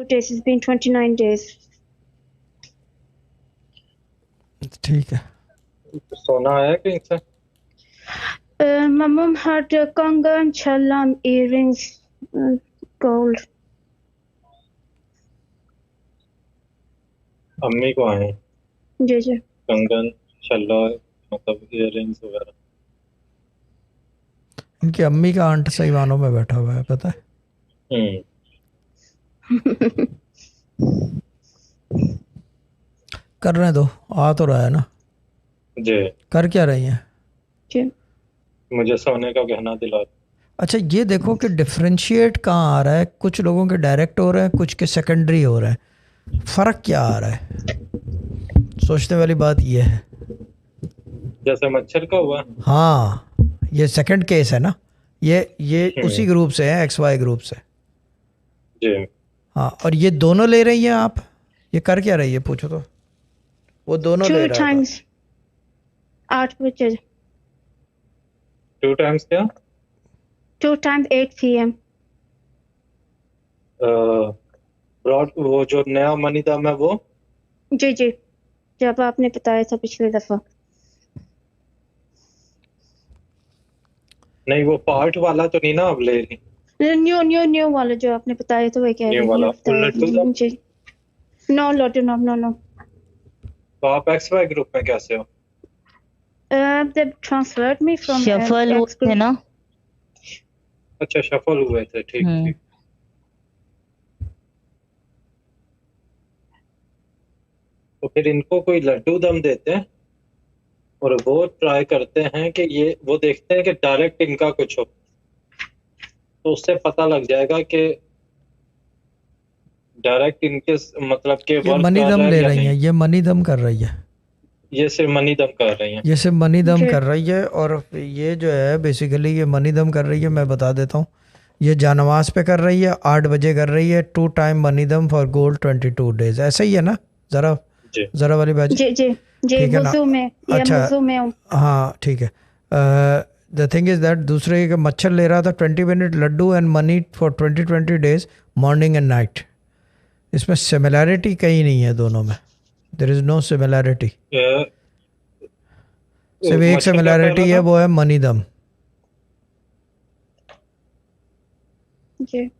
days. It's been 29 days. ठीक है। सोना आया कहीं से? My mom had kangan, chalam, earrings, gold. अम्मी को आए जी जी। कंगन, छल्ला, मतलब इयररिंग्स वगैरह। इनकी अम्मी का आंट सही मानों में बैठा हुआ है, पता है। करने दो, आ तो रहा है ना। जी। कर क्या रही हैं? जी। मुझे सोने का गहना दिला। अच्छा ये देखो कि डिफरेंशिएट कहाँ आ रहा है, कुछ लोगों के डायरेक्ट हो रहे हैं, कुछ के सेकेंडरी हो रहे हैं, फ़र्क क्या आ रहा है? सोचने वाली बात ये है। जैसे मच्छर का हुआ। हाँ ये सेकंड केस है ना, ये उसी ग्रुप से है, XY ग्रुप से। जी। हाँ और ये दोनों ले रही हैं आप, ये कर क्या रही है पूछो तो। वो दोनों ले 2 रहा था। times 8 बजे। 2 times क्या? 2 times 8 p.m. ब्रॉड वो जो नया मनी दम है वो। जी जी, जब आपने बताया था पिछली दफा। नहीं वो पार्ट वाला तो नहीं ना अब ले रही? न्यू वाला जो आपने बताया था, वही कह न्यू रही वाला हूँ। लड्डू दम। जी। No laddu, no. तो आप XY ग्रुप में कैसे हो? They transferred me from shuffle X है group. ना। अच्छा शफल हुए थे, ठीक ठीक। तो फिर इनको कोई लड्डू दम देते हैं और वो ट्राई करते हैं कि ये वो देखते हैं कि डायरेक्ट इनका कुछ हो, तो उससे पता लग जाएगा कि डायरेक्ट इनके मतलब के ये वर्क मनी कर दम रहा है ले या रही नहीं। हैं, ये मनी दम कर रही है, ये सिर्फ मनी दम कर रही हैं। ये सिर्फ मनी दम जी। कर रही है। और ये जो है बेसिकली ये मनी दम कर रही है, मैं बता देता हूँ। ये जानवास पे कर रही है, 8 बजे कर रही है, 2 time money them for gold 22 days, ऐसा ही है ना? ज़रा वाली बाजी। जी जी जी, ठीक है ना? वुजू में या अच्छा वुजू में हूँ। हाँ ठीक है। द थिंग इज़ दैट दूसरे का मच्छर ले रहा था 20 minute laddu and money for 20 days, morning and night. इसमें सिमिलैरिटी कहीं नहीं है दोनों में, देयर इज़ नो सिमिलैरिटी। सिर्फ एक मच्छर का सिमिलैरिटी पहला है, था? वो है मनी दम। जी।